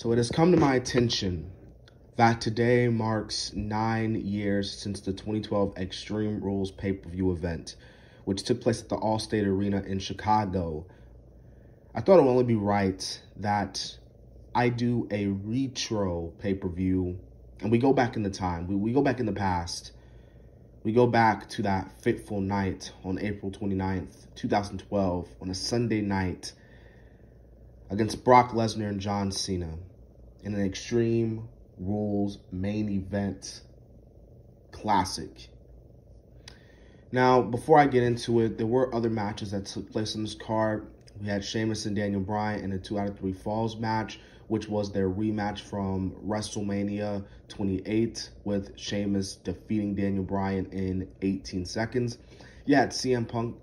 So it has come to my attention that today marks 9 years since the 2012 Extreme Rules pay-per-view event, which took place at the Allstate Arena in Chicago. I thought it would only be right that I do a retro pay-per-view, and we go back in the time. We go back in the past. We go back to that fateful night on April 29th, 2012, on a Sunday night against Brock Lesnar and John Cena in an Extreme Rules main event classic. Now, before I get into it, there were other matches that took place on this card. We had Sheamus and Daniel Bryan in a 2 out of 3 falls match, which was their rematch from WrestleMania 28, with Sheamus defeating Daniel Bryan in 18 seconds. You had CM Punk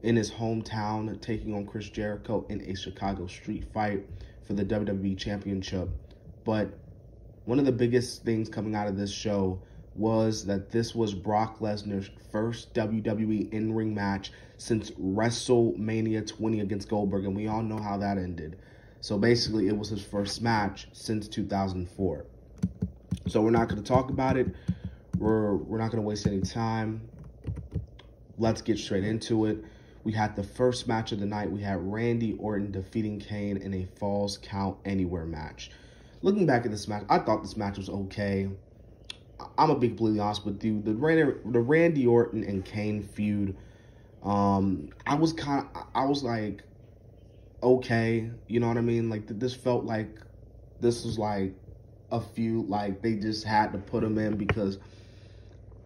in his hometown taking on Chris Jericho in a Chicago street fight for the WWE Championship. But one of the biggest things coming out of this show was that this was Brock Lesnar's first WWE in-ring match since WrestleMania 20 against Goldberg, and we all know how that ended. So basically, it was his first match since 2004. So we're not going to talk about it. We're not going to waste any time. Let's get straight into it. We had the first match of the night. We had Randy Orton defeating Kane in a Falls Count Anywhere match. Looking back at this match, I thought this match was okay. I'm gonna be completely honest with you. The Randy Orton and Kane feud, I was like, okay, you know what I mean? Like, this felt like this was like a feud, like they just had to put them in, because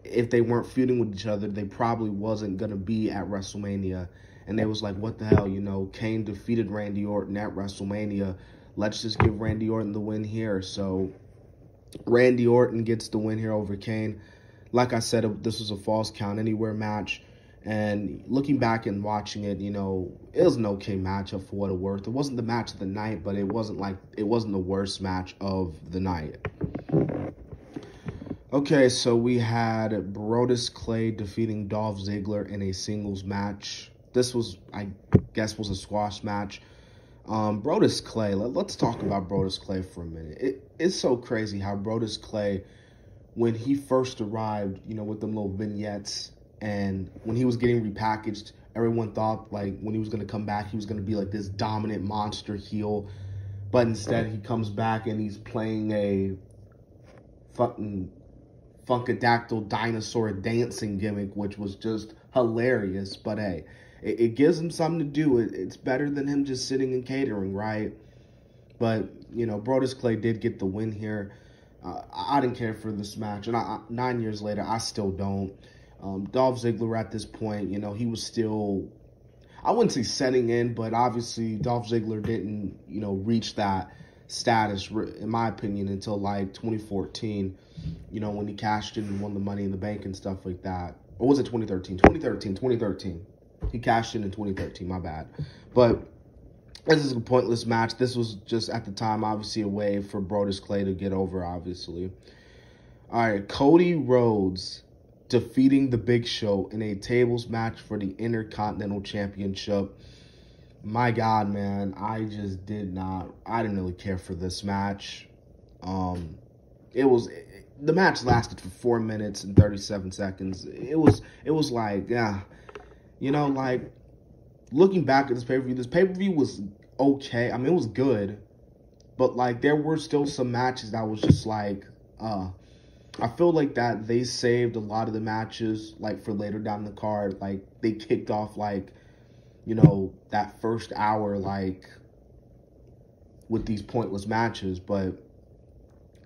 if they weren't feuding with each other, they probably wasn't gonna be at WrestleMania. And they was like, what the hell, you know, Kane defeated Randy Orton at WrestleMania. Let's just give Randy Orton the win here. So Randy Orton gets the win here over Kane. Like I said, this was a Falls Count Anywhere match. And looking back and watching it, you know, it was an okay matchup for what it worth. It wasn't the match of the night, but it wasn't the worst match of the night. Okay, so we had Brodus Clay defeating Dolph Ziggler in a singles match. This was, I guess, was a squash match. Brodus Clay, let's talk about Brodus Clay for a minute. It's so crazy how Brodus Clay, when he first arrived, you know, with them little vignettes, and when he was getting repackaged, everyone thought, like, when he was going to come back, he was going to be like this dominant monster heel. But instead, he comes back and he's playing a fucking Funkadactyl dinosaur dancing gimmick, which was just hilarious. But hey, it gives him something to do. It's better than him just sitting and catering, right? But, you know, Brodus Clay did get the win here. I didn't care for this match. And 9 years later, I still don't. Dolph Ziggler at this point, you know, he was still, I wouldn't say setting in, but obviously Dolph Ziggler didn't, you know, reach that status, in my opinion, until like 2014, you know, when he cashed in and won the Money in the Bank and stuff like that. Or was it 2013? 2013. He cashed in 2013, my bad. But this is a pointless match. This was just, at the time, obviously a way for Brodus Clay to get over, obviously. All right, Cody Rhodes defeating the Big Show in a tables match for the Intercontinental Championship. My God, man, I didn't really care for this match. The match lasted for 4 minutes and 37 seconds. It was like, yeah. You know, like, looking back at this pay-per-view was okay. I mean, it was good. But, like, there were still some matches that was just like, I feel like that they saved a lot of the matches, like, for later down the card. Like, they kicked off, like, you know, that first hour, like, with these pointless matches. But,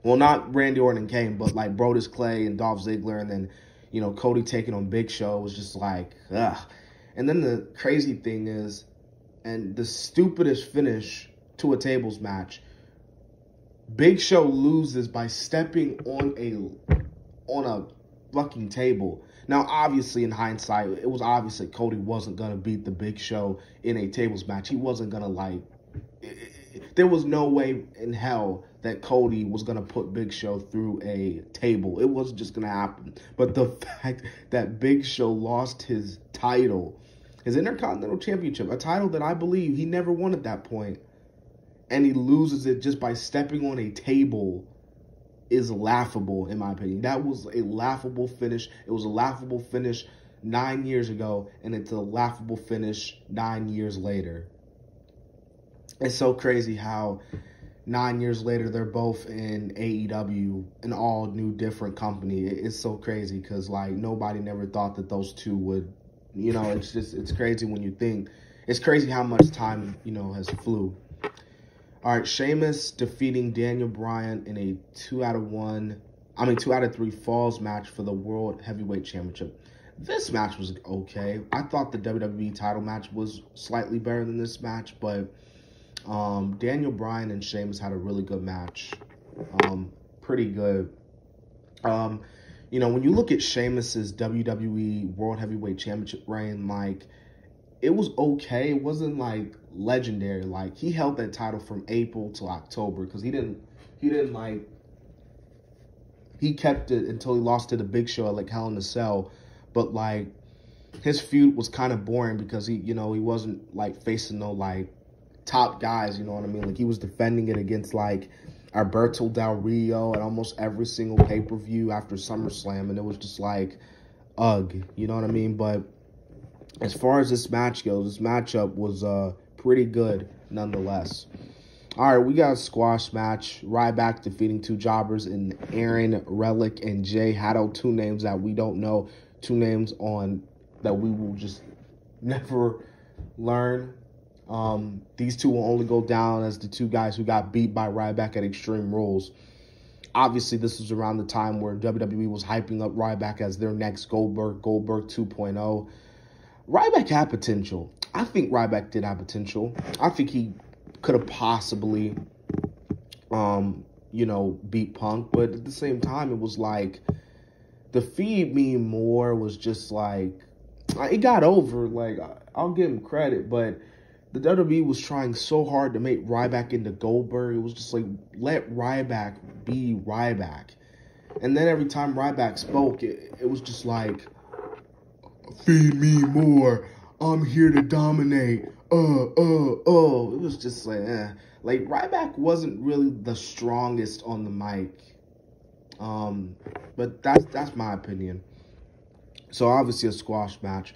well, not Randy Orton and Kane, but, like, Brodus Clay and Dolph Ziggler, and then, you know, Cody taking on Big Show was just like, ugh. And then the crazy thing is, and the stupidest finish to a tables match, Big Show loses by stepping on a fucking table. Now, obviously, in hindsight, it was obvious that Cody wasn't going to beat the Big Show in a tables match. He wasn't going to, like, there was no way in hell that Cody was going to put Big Show through a table. It wasn't just going to happen. But the fact that Big Show lost his title, his Intercontinental Championship, a title that I believe he never won at that point, and he loses it just by stepping on a table is laughable, in my opinion. That was a laughable finish. It was a laughable finish 9 years ago, and it's a laughable finish 9 years later. It's so crazy how 9 years later they're both in AEW, an all new different company. It's so crazy because like nobody never thought that those two would, you know, it's crazy when you think. It's crazy how much time, you know, has flew. All right, Sheamus defeating Daniel Bryan in a 2 out of 3 falls match for the World Heavyweight Championship. This match was okay. I thought the WWE title match was slightly better than this match, but Daniel Bryan and Sheamus had a really good match. Pretty good. You know, when you look at Sheamus's WWE World Heavyweight Championship reign, like, it was okay. It wasn't like legendary. Like, he held that title from April to October because he kept it until he lost to the Big Show at like Hell in a Cell. But like, his feud was kind of boring because he wasn't like facing no like top guys, you know what I mean? Like, he was defending it against like Alberto Del Rio at almost every single pay-per-view after SummerSlam, and it was just like, ugh, you know what I mean? But as far as this match goes, this matchup was pretty good nonetheless. All right, we got a squash match. Ryback defeating 2 jobbers in Aaron, Relic, and Jay Haddle. 2 names that we don't know. 2 names that we will just never learn. These 2 will only go down as the 2 guys who got beat by Ryback at Extreme Rules. Obviously, this was around the time where WWE was hyping up Ryback as their next Goldberg 2.0. Ryback had potential. I think Ryback did have potential. I think he could have possibly, you know, beat Punk. But at the same time, it was like, the Feed Me More was just like, it got over. Like, I'll give him credit, but the WWE was trying so hard to make Ryback into Goldberg. It was just like, let Ryback be Ryback. And then every time Ryback spoke, it was just like, feed me more. I'm here to dominate. It was just like, Like, Ryback wasn't really the strongest on the mic. But that's my opinion. So, obviously, a squash match.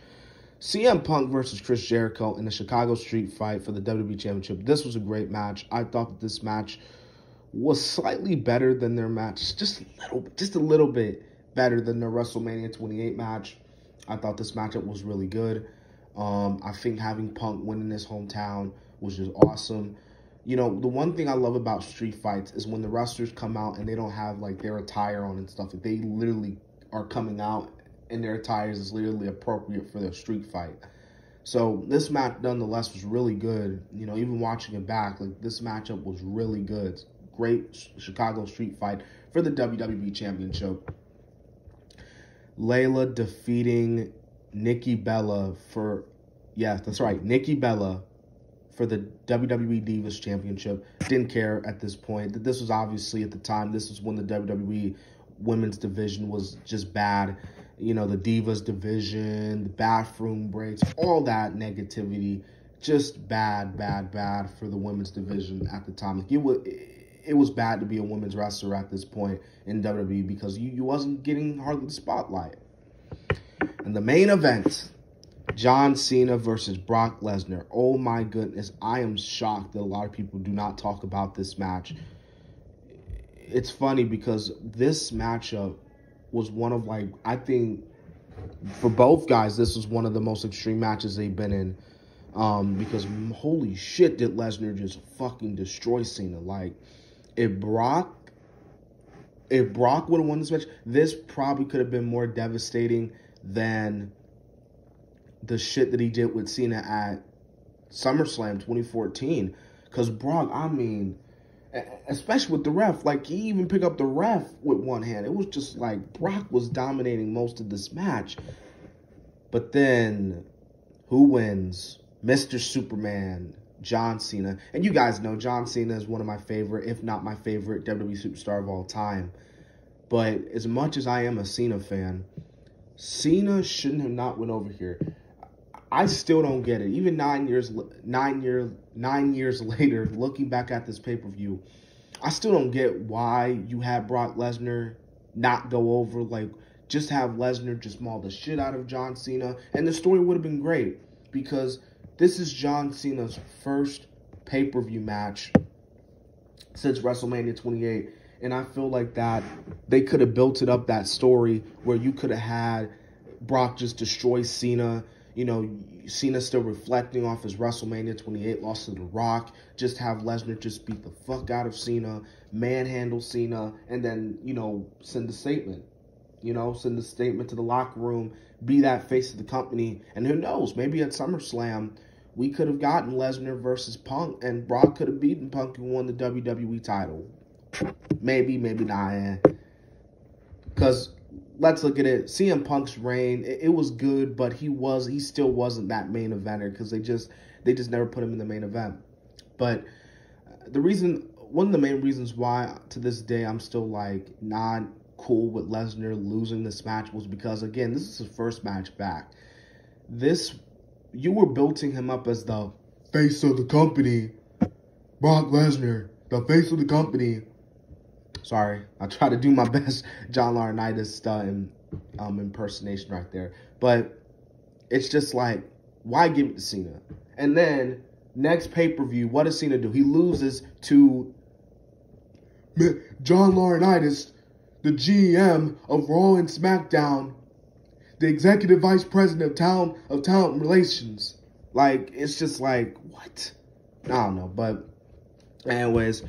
CM Punk versus Chris Jericho in the Chicago Street Fight for the WWE Championship. This was a great match. I thought that this match was slightly better than their match. Just a little bit better than the WrestleMania 28 match. I thought this matchup was really good. I think having Punk win in his hometown was just awesome. You know, the one thing I love about street fights is when the wrestlers come out and they don't have, like, their attire on and stuff. They literally are coming out and their attires is literally appropriate for their street fight. So this match, nonetheless, was really good. You know, even watching it back, like, this matchup was really good. Great Chicago street fight for the WWE Championship. Layla defeating Nikki Bella for, yeah, that's right, Nikki Bella for the WWE Divas Championship. Didn't care at this point. This was obviously, at the time, this is when the WWE Women's Division was just bad. You know, the Divas Division, the bathroom breaks, all that negativity, just bad for the Women's Division at the time. Like, it was bad to be a women's wrestler at this point in WWE because you wasn't getting hardly the spotlight. And the main event, John Cena versus Brock Lesnar. Oh my goodness, I am shocked that a lot of people do not talk about this match. It's funny because this matchup was one of, like, I think for both guys, this was one of the most extreme matches they've been in. Because holy shit did Lesnar just fucking destroy Cena. Like, if Brock would have won this match, this probably could have been more devastating than the shit that he did with Cena at SummerSlam 2014. Because Brock, I mean, especially with the ref, like, he even picked up the ref with one hand. It was just like Brock was dominating most of this match. But then, who wins? Mr. Superman, John Cena. And you guys know John Cena is one of my favorite, if not my favorite, WWE superstar of all time. But as much as I am a Cena fan, Cena shouldn't have not went over here. I still don't get it. Even 9 years later, looking back at this pay-per-view, I still don't get why you had Brock Lesnar not go over. Like, just have Lesnar just maul the shit out of John Cena. And the story would have been great, because this is John Cena's first pay-per-view match since WrestleMania 28. And I feel like that they could have built it up, that story, where you could have had Brock just destroy Cena. You know, Cena still reflecting off his WrestleMania 28 loss to The Rock. Just have Lesnar just beat the fuck out of Cena, manhandle Cena, and then, you know, send a statement. You know, send a statement to the locker room, be that face of the company. And who knows, maybe at SummerSlam, we could have gotten Lesnar versus Punk, and Brock could have beaten Punk and won the WWE title. Maybe, maybe not. Because let's look at it. CM Punk's reign, it was good, but he still wasn't that main eventer, because they just never put him in the main event. But one of the main reasons why to this day I'm still like not cool with Lesnar losing this match was because, again, this is his first match back. You were building him up as the face of the company. Brock Lesnar, the face of the company. Sorry, I try to do my best John Laurinaitis impersonation right there. But it's just like, why give it to Cena? And then, next pay-per-view, what does Cena do? He loses to John Laurinaitis, the GM of Raw and SmackDown, the Executive Vice President of Talent Relations. Like, it's just like, what? I don't know, but anyways,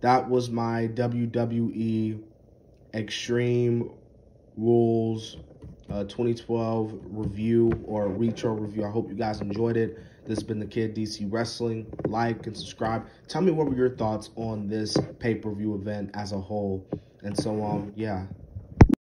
that was my WWE Extreme Rules 2012 review, or retro review. I hope you guys enjoyed it. This has been the Kid DC Wrestling. Like and subscribe. Tell me what were your thoughts on this pay-per-view event as a whole. And so, yeah.